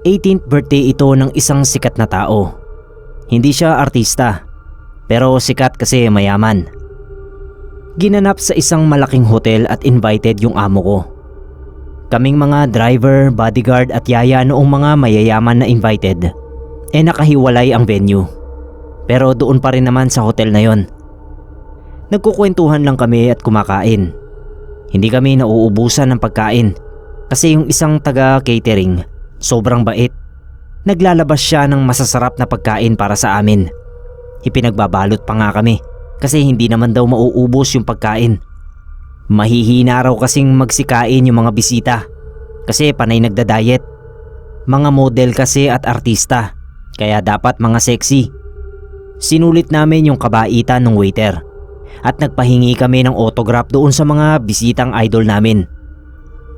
18th birthday ito ng isang sikat na tao. Hindi siya artista, pero sikat kasi mayaman. Ginanap sa isang malaking hotel at invited yung amo ko. Kaming mga driver, bodyguard at yaya noong mga mayayaman na invited, nakahiwalay ang venue. Pero doon pa rin naman sa hotel na yon. Nagkukwentuhan lang kami at kumakain. Hindi kami nauubusan ng pagkain kasi yung isang taga-catering sobrang bait. Naglalabas siya ng masasarap na pagkain para sa amin. Ipinagbabalot pa nga kami kasi hindi naman daw mauubos yung pagkain. Mahihina raw kasing magsikain yung mga bisita kasi panay nagda-diet. Mga model kasi at artista kaya dapat mga sexy. Sinulit namin yung kabaitan ng waiter at nagpahingi kami ng autograph doon sa mga bisitang idol namin.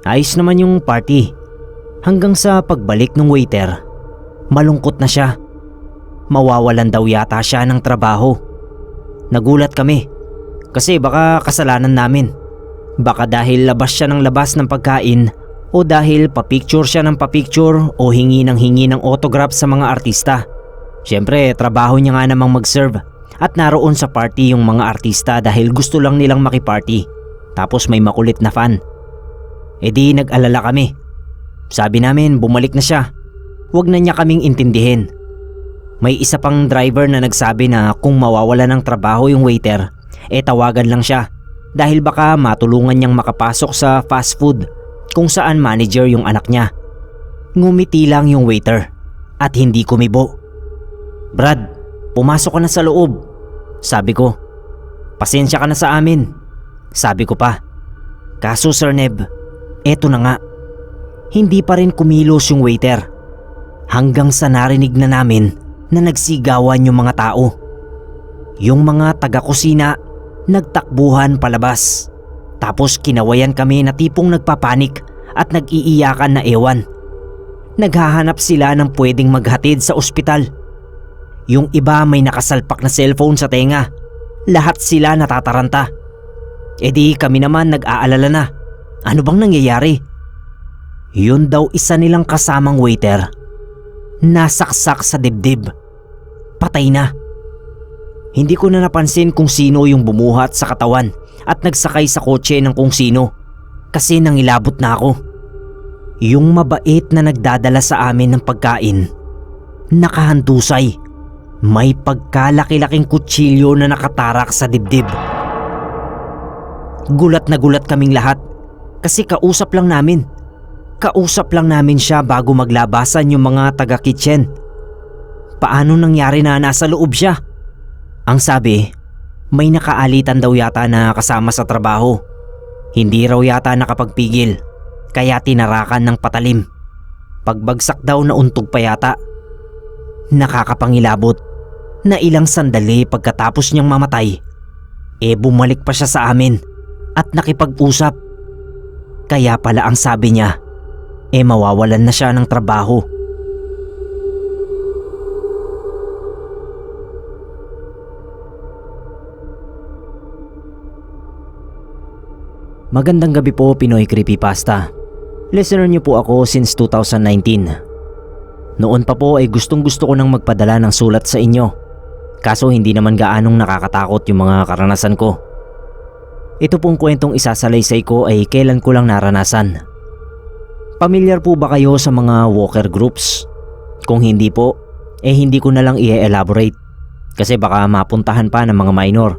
Ayos naman yung party hanggang sa pagbalik ng waiter. Malungkot na siya. Mawawalan daw yata siya ng trabaho. Nagulat kami kasi baka kasalanan namin. Baka dahil labas siya ng labas ng pagkain o dahil papicture siya ng papicture o hingi ng autograph sa mga artista. Siyempre trabaho niya nga namang mag-serve at naroon sa party yung mga artista dahil gusto lang nilang makiparty. Tapos may makulit na fan. Di nag-alala kami. Sabi namin bumalik na siya. Huwag na niya kaming intindihin. May isa pang driver na nagsabi na kung mawawala ng trabaho yung waiter, tawagan lang siya dahil baka matulungan niyang makapasok sa fast food kung saan manager yung anak niya. Ngumiti lang yung waiter at hindi kumibo. "Brad, pumasok ka na sa loob," sabi ko. "Pasensya ka na sa amin," sabi ko pa. Kaso Sir Neb, eto na nga. Hindi pa rin kumilos yung waiter hanggang sa narinig na namin na nagsigawan yung mga tao. Yung mga taga-kusina nagtakbuhan palabas. Tapos kinawayan kami na tipong nagpapanik at nag-iiyakan na ewan. Naghahanap sila ng pwedeng maghatid sa ospital. Yung iba may nakasalpak na cellphone sa tenga. Lahat sila natataranta. Di kami naman nag-aalala na. Ano bang nangyayari? Yun daw isa nilang kasamang waiter. Nasaksak sa dibdib. Patay na. Hindi ko na napansin kung sino yung bumuhat sa katawan at nagsakay sa kotse ng kung sino kasi nangilabot na ako. Yung mabait na nagdadala sa amin ng pagkain, nakahandusay. May pagkalaki-laking kutsilyo na nakatarak sa dibdib. Gulat na gulat kaming lahat kasi kausap lang namin. Kausap lang namin siya bago maglabasan yung mga taga-kitchen. Paano nangyari na nasa loob siya? Ang sabi, may nakaalitan daw yata na kasama sa trabaho. Hindi raw yata nakapagpigil kaya tinarakan ng patalim. Pagbagsak daw nauntog pa yata. Nakakapangilabot na ilang sandali pagkatapos niyang mamatay, bumalik pa siya sa amin at nakipag-usap. Kaya pala ang sabi niya, mawawalan na siya ng trabaho. Magandang gabi po Pinoy Creepypasta. Listener niyo po ako since 2019. Noon pa po ay gustong-gusto ko nang magpadala ng sulat sa inyo. Kaso hindi naman gaanong nakakatakot yung mga karanasan ko. Ito pong kwentong isasalaysay ko ay kailan ko lang naranasan. Pamilyar po ba kayo sa mga walker groups? Kung hindi po, hindi ko na lang i-elaborate kasi baka mapuntahan pa ng mga minor.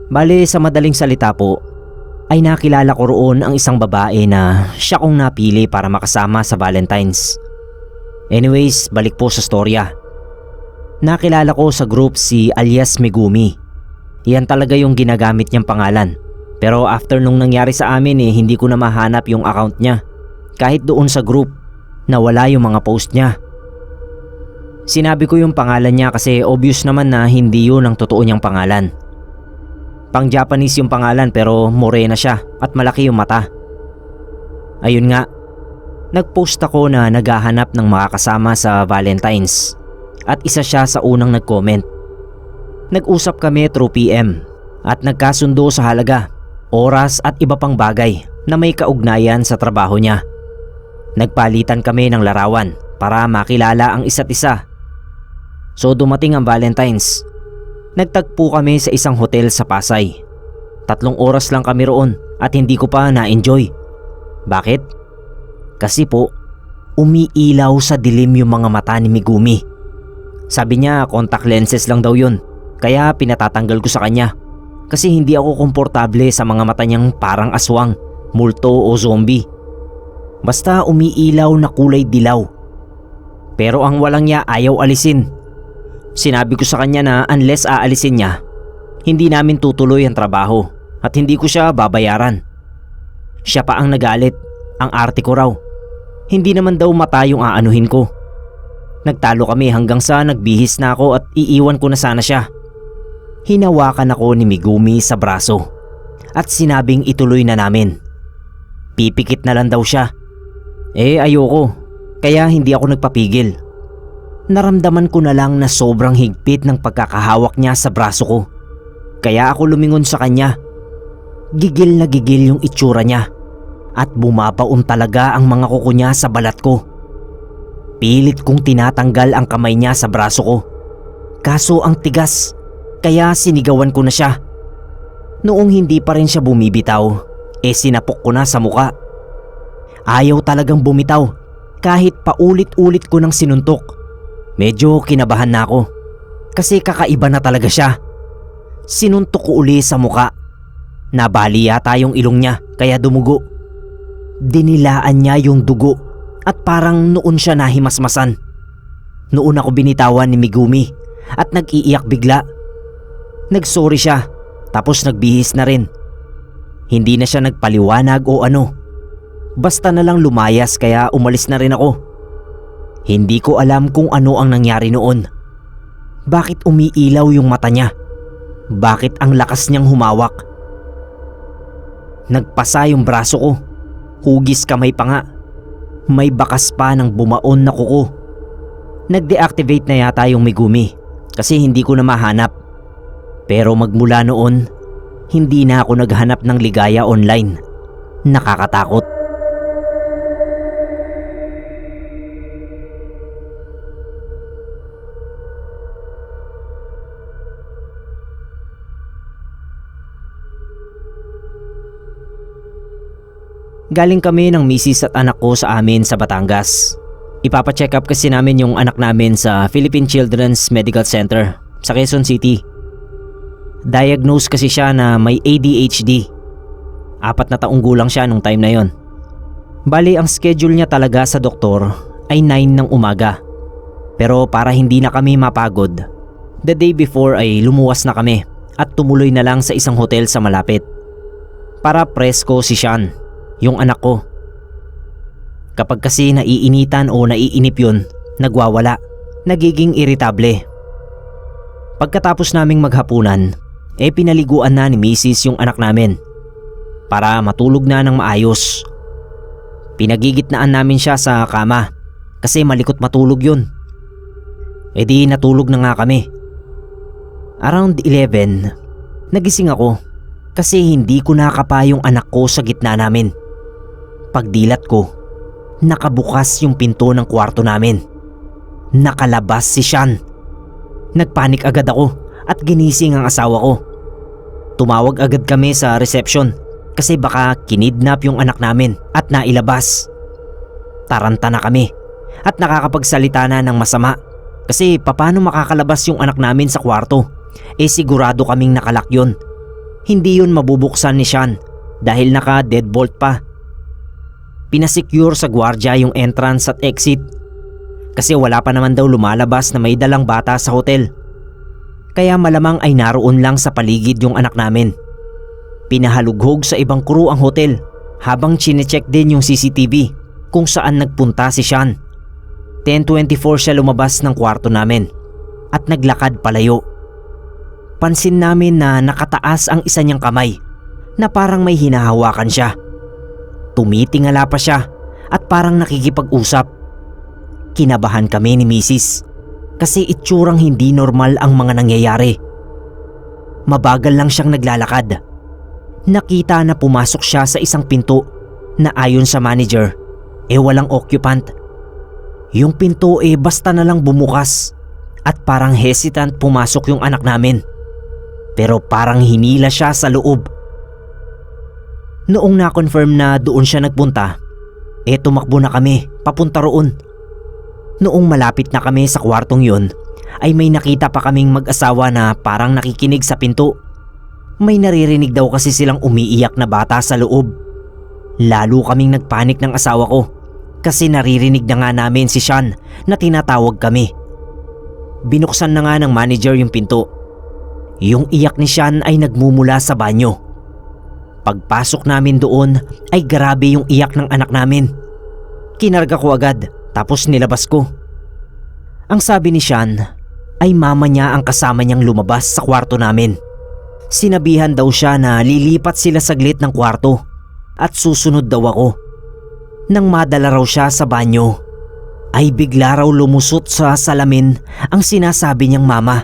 Bale sa madaling salita po, ay nakilala ko roon ang isang babae na siya kong napili para makasama sa Valentine's. Anyways, balik po sa storya. Nakilala ko sa group si alias Megumi. Yan talaga yung ginagamit niyang pangalan. Pero after nung nangyari sa amin hindi ko na mahanap yung account niya. Kahit doon sa group, nawala yung mga post niya. Sinabi ko yung pangalan niya kasi obvious naman na hindi yun ang totoo niyang pangalan. Pang Japanese yung pangalan pero morena siya at malaki yung mata. Ayun nga, nagpost ako na naghahanap ng makakasama sa Valentine's. At isa siya sa unang nag-comment. Nag-usap kami through PM at nagkasundo sa halaga, oras at iba pang bagay na may kaugnayan sa trabaho niya. Nagpalitan kami ng larawan para makilala ang isa't isa. So dumating ang Valentine's. Nagtagpo kami sa isang hotel sa Pasay. 3 oras lang kami roon at hindi ko pa na-enjoy. Bakit? Kasi po, umiilaw sa dilim yung mga mata ni Megumi. Sabi niya contact lenses lang daw yun, kaya pinatatanggal ko sa kanya. Kasi hindi ako komportable sa mga mata niyang parang aswang, multo o zombie. Basta umiilaw na kulay dilaw. Pero ang walang niya ayaw alisin. Sinabi ko sa kanya na unless aalisin niya, hindi namin tutuloy ang trabaho at hindi ko siya babayaran. Siya pa ang nagalit, ang arte ko raw. Hindi naman daw mata yung aanuhin ko. Nagtalo kami hanggang sa nagbihis na ako at iiwan ko na sana siya. Hinawakan ako ni Megumi sa braso at sinabing ituloy na namin. Pipikit na lang daw siya. Ayoko, kaya hindi ako nagpapigil. Naramdaman ko na lang na sobrang higpit ng pagkakahawak niya sa braso ko. Kaya ako lumingon sa kanya. Gigil na gigil yung itsura niya at bumabaon talaga ang mga kuko niya sa balat ko. Pilit kong tinatanggal ang kamay niya sa braso ko. Kaso ang tigas, kaya sinigawan ko na siya. Noong hindi pa rin siya bumibitaw, sinapok ko na sa muka. Ayaw talagang bumitaw kahit paulit-ulit ko nang sinuntok. Medyo kinabahan na ako kasi kakaiba na talaga siya. Sinuntok ko uli sa muka. Nabali yata yung ilong niya kaya dumugo. Dinilaan niya yung dugo at parang noon siya nahimasmasan. Noon ako binitawan ni Megumi at nag-iiyak bigla. Nagsorry siya tapos nagbihis na rin. Hindi na siya nagpaliwanag o ano. Basta na lang lumayas kaya umalis na rin ako. Hindi ko alam kung ano ang nangyari noon. Bakit umiilaw yung mata niya? Bakit ang lakas niyang humawak? Nagpasa yung braso ko. Hugis kamay pa nga. May bakas pa ng bumaon na kuko. Nag-deactivate na yata yung Megumi kasi hindi ko na mahanap. Pero magmula noon, hindi na ako naghanap ng ligaya online. Nakakatakot. Galing kami ng misis at anak ko sa amin sa Batangas. Ipapacheck up kasi namin yung anak namin sa Philippine Children's Medical Center sa Quezon City. Diagnosed kasi siya na may ADHD. 4 na taong gulang siya nung time na yon. Bali ang schedule niya talaga sa doktor ay 9 ng umaga. Pero para hindi na kami mapagod, the day before ay lumuwas na kami at tumuloy na lang sa isang hotel sa malapit. Para presko si Sean, yung anak ko. Kapag kasi naiinitan o naiinip yun, nagwawala, nagiging iritable. Pagkatapos naming maghapunan, pinaliguan na ni Mrs. yung anak namin para matulog na ng maayos. Pinagigitnaan namin siya sa kama kasi malikot matulog yun. Di natulog na nga kami. Around 11, nagising ako kasi hindi ko nakapa yung anak ko sa gitna namin. Pagdilat ko, nakabukas yung pinto ng kwarto namin. Nakalabas si Sean. Nagpanik agad ako at ginising ang asawa ko. Tumawag agad kami sa reception kasi baka kinidnap yung anak namin at nailabas. Taranta na kami at nakakapagsalita na ng masama kasi paano makakalabas yung anak namin sa kwarto? Sigurado kaming nakalak yun. Hindi yun mabubuksan ni Sean dahil naka-deadbolt pa. Pinasecure sa gwardiya yung entrance at exit kasi wala pa naman daw lumalabas na may dalang bata sa hotel. Kaya malamang ay naroon lang sa paligid yung anak namin. Pinahalughog sa ibang crew ang hotel habang chinecheck din yung CCTV kung saan nagpunta si Sean. 10:24 siya lumabas ng kwarto namin at naglakad palayo. Pansin namin na nakataas ang isa niyang kamay na parang may hinahawakan siya. Tumitingala pa siya at parang nakikipag-usap. Kinabahan kami ni Mrs. kasi itsurang hindi normal ang mga nangyayari. Mabagal lang siyang naglalakad. Nakita na pumasok siya sa isang pinto na ayon sa manager, walang occupant. Yung pinto basta na lang bumukas at parang hesitant pumasok yung anak namin. Pero parang hinila siya sa loob. Noong na-confirm na doon siya nagpunta, tumakbo na kami papunta roon. Noong malapit na kami sa kwartong yun, ay may nakita pa kaming mag-asawa na parang nakikinig sa pinto. May naririnig daw kasi silang umiiyak na bata sa loob. Lalo kaming nagpanik ng asawa ko kasi naririnig na nga namin si Sean na tinatawag kami. Binuksan na nga ng manager yung pinto. Yung iyak ni Sean ay nagmumula sa banyo. Pagpasok namin doon ay grabe yung iyak ng anak namin. Kinarga ko agad tapos nilabas ko. Ang sabi ni Sean ay mama niya ang kasama niyang lumabas sa kwarto namin. Sinabihan daw siya na lilipat sila saglit ng kwarto at susunod daw ako. Nang madala raw siya sa banyo, ay bigla raw lumusot sa salamin ang sinasabi niyang mama.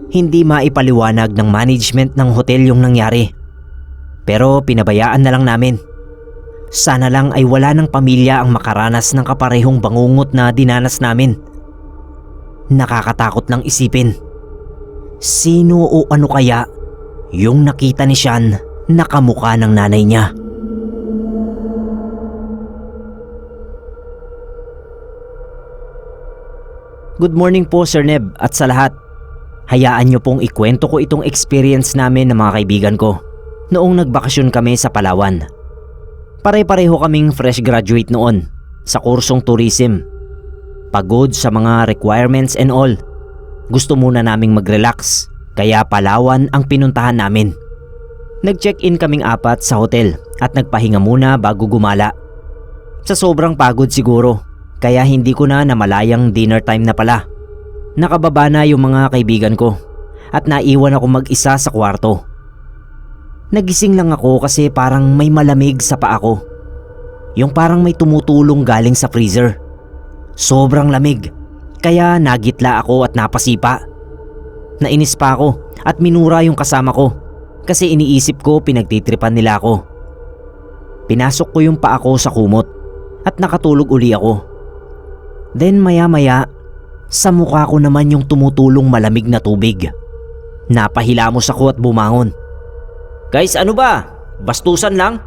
Hindi maipaliwanag ng management ng hotel yung nangyari. Pero pinabayaan na lang namin. Sana lang ay wala ng pamilya ang makaranas ng kaparehong bangungot na dinanas namin. Nakakatakot lang isipin. Sino o ano kaya yung nakita ni Sean na kamukha ng nanay niya? Good morning po Sir Neb at sa lahat. Hayaan niyo pong ikwento ko itong experience namin ng mga kaibigan ko noong nagbakasyon kami sa Palawan. Pare-pareho kaming fresh graduate noon sa kursong tourism. Pagod sa mga requirements and all. Gusto muna naming mag-relax kaya Palawan ang pinuntahan namin. Nag-check-in kaming 4 sa hotel at nagpahinga muna bago gumala. Sa sobrang pagod siguro kaya hindi ko na namalayang dinner time na pala. Nakababa na yung mga kaibigan ko at naiwan ako mag-isa sa kwarto. Nagising lang ako kasi parang may malamig sa paa ko. Yung parang may tumutulong galing sa freezer. Sobrang lamig kaya nagitla ako at napasipa. Nainis pa ako at minura yung kasama ko kasi iniisip ko pinagtitripan nila ako. Pinasok ko yung paa ko sa kumot at nakatulog uli ako. Then maya-maya, sa mukha ko naman yung tumutulong malamig na tubig. Napahilamos ako at bumangon. Guys, ano ba? Bastusan lang?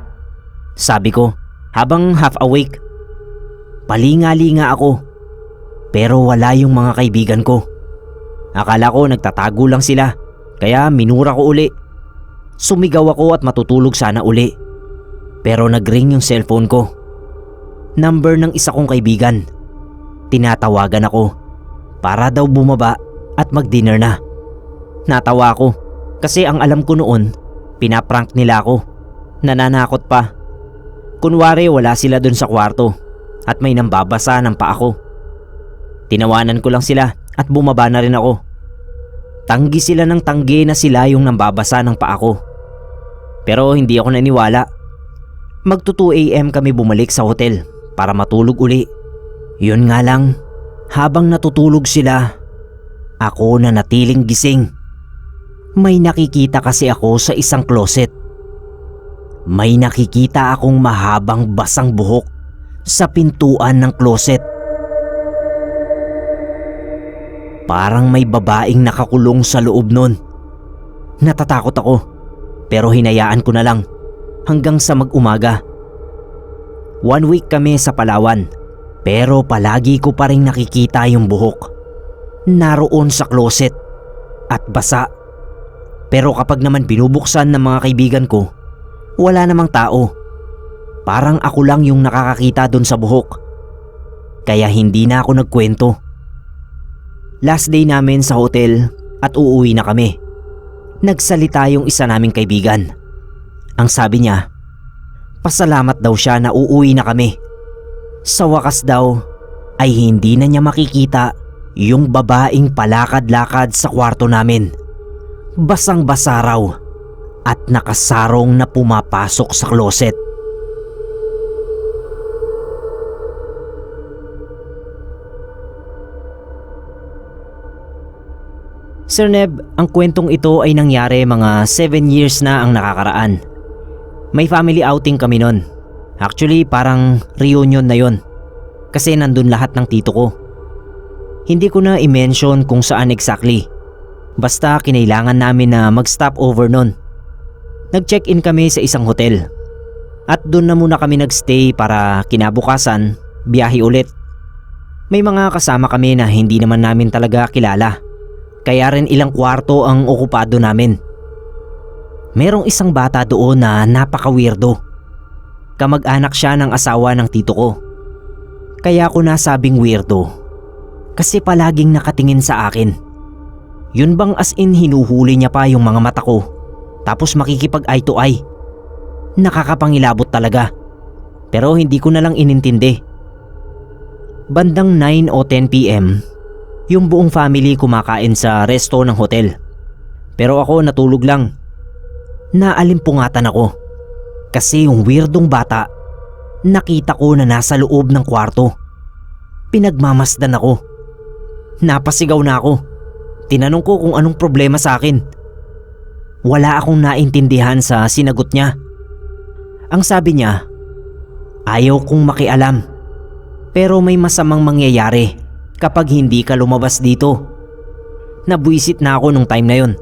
Sabi ko habang half awake. Palinga-linga ako pero wala yung mga kaibigan ko. Akala ko nagtatago lang sila kaya minura ko uli. Sumigaw ako at matutulog sana uli. Pero nagring yung cellphone ko. Number ng isa kong kaibigan. Tinatawagan ako para daw bumaba at mag-dinner na. Natawa ako kasi ang alam ko noon pinaprank nila ako. Nananakot pa. Kunwari wala sila dun sa kwarto at may nambabasa ng paa ko. Tinawanan ko lang sila at bumaba na rin ako. Tanggi sila ng tanggi na sila yung nambabasa ng paa ko. Pero hindi ako naniwala. Magto 2 AM kami bumalik sa hotel para matulog uli. Yun nga lang, habang natutulog sila, ako na natiling gising. May nakikita kasi ako sa isang closet. May nakikita akong mahabang basang buhok sa pintuan ng closet. Parang may babaeng nakakulong sa loob nun. Natatakot ako pero hinayaan ko na lang hanggang sa mag-umaga. 1 week kami sa Palawan pero palagi ko pa rin nakikita yung buhok. Naroon sa closet at basa. Pero kapag naman binubuksan ng mga kaibigan ko, wala namang tao. Parang ako lang yung nakakakita dun sa buhok. Kaya hindi na ako nagkwento. Last day namin sa hotel at uuwi na kami. Nagsalita yung isa naming kaibigan. Ang sabi niya, pasalamat daw siya na uuwi na kami. Sa wakas daw ay hindi na niya makikita yung babaeng palakad-lakad sa kwarto namin. Basang-basa raw at nakasarong na pumapasok sa closet. Sir Neb, ang kwentong ito ay nangyari mga 7 years na ang nakakaraan. May family outing kami nun. Actually parang reunion na yon. Kasi nandun lahat ng tito ko. Hindi ko na i-mention kung saan exactly. Basta kinailangan namin na mag-stop over nun. Nag-check-in kami sa isang hotel. At doon na muna kami nagstay para kinabukasan, biyahe ulit. May mga kasama kami na hindi naman namin talaga kilala. Kaya rin ilang kwarto ang okupado namin. Merong isang bata doon na napaka-weirdo. Kamag-anak siya ng asawa ng tito ko. Kaya ako nasabing weirdo. Kasi palaging nakatingin sa akin. Yun bang as in hinuhuli niya pa yung mga mata ko. Tapos makikipag eye to eye. Nakakapangilabot talaga. Pero hindi ko na lang inintindi. Bandang 9 o 10 PM, yung buong family kumakain sa resto ng hotel. Pero ako natulog lang. Naalimpungatan ako. Kasi yung weirdong bata, nakita ko na nasa loob ng kwarto. Pinagmamasdan ako. Napasigaw na ako. Tinanong ko kung anong problema sa akin. Wala akong naintindihan sa sinagot niya. Ang sabi niya, ayaw kong makialam. Pero may masamang mangyayari kapag hindi ka lumabas dito. Nabuisit na ako nung time na yon.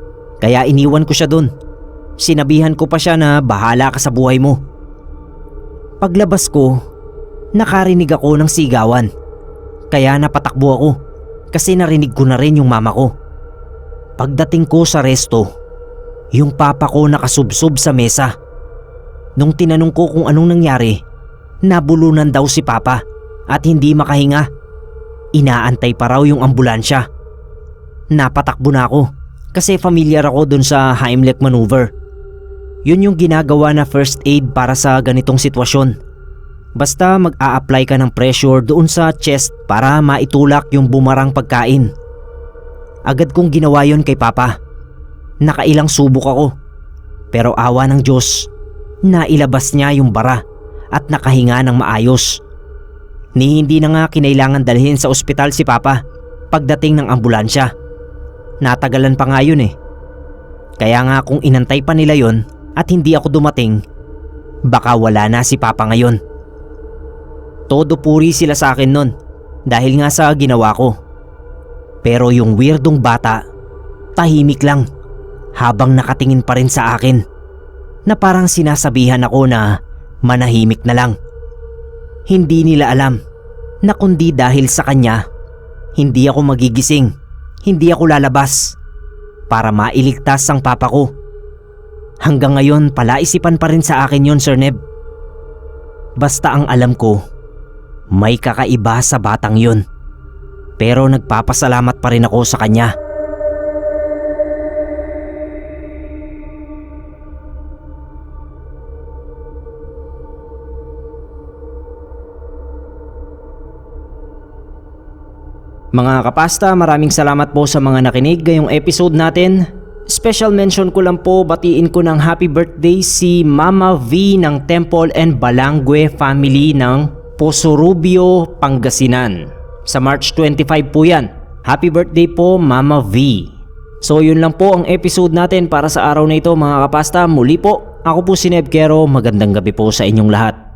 Kaya iniwan ko siya dun. Sinabihan ko pa siya na bahala ka sa buhay mo. Paglabas ko, nakarinig ako ng sigawan. Kaya napatakbo ako kasi narinig ko na rin yung mama ko. Pagdating ko sa resto, yung papa ko nakasubsob sa mesa. Nung tinanong ko kung anong nangyari, nabulunan daw si papa at hindi makahinga. Inaantay pa raw yung ambulansya. Napatakbo na ako kasi familiar ako dun sa Heimlich maneuver. Yun yung ginagawa na first aid para sa ganitong sitwasyon. Basta mag-a-apply ka ng pressure doon sa chest para maitulak yung bumarang pagkain. Agad kong ginawa yon kay papa. Nakailang subok ako. Pero awa ng Diyos, nailabas niya yung bara at nakahinga ng maayos. Ni hindi na nga kinailangan dalhin sa ospital si papa pagdating ng ambulansya. Natagalan pa nga yun eh. Kaya nga kung inantay pa nila yon at hindi ako dumating, baka wala na si papa ngayon. Todo puri sila sa akin nun dahil nga sa ginawa ko. Pero yung weirdong bata, tahimik lang habang nakatingin pa rin sa akin na parang sinasabihan ako na manahimik na lang. Hindi nila alam na kundi dahil sa kanya, hindi ako magigising, hindi ako lalabas para mailigtas ang papa ko. Hanggang ngayon palaisipan pa rin sa akin yon, Sir Neb. Basta ang alam ko, may kakaiba sa batang yon. Pero nagpapasalamat pa rin ako sa kanya. Mga kapasta, maraming salamat po sa mga nakinig ngayong episode natin. Special mention ko lang po, batiin ko ng happy birthday si Mama V ng Temple and Balanggue family ng Posorubio, Pangasinan. Sa March 25 po yan. Happy birthday po Mama V. So yun lang po ang episode natin para sa araw na ito mga kapasta. Muli po, ako po si Neb Quero. Magandang gabi po sa inyong lahat.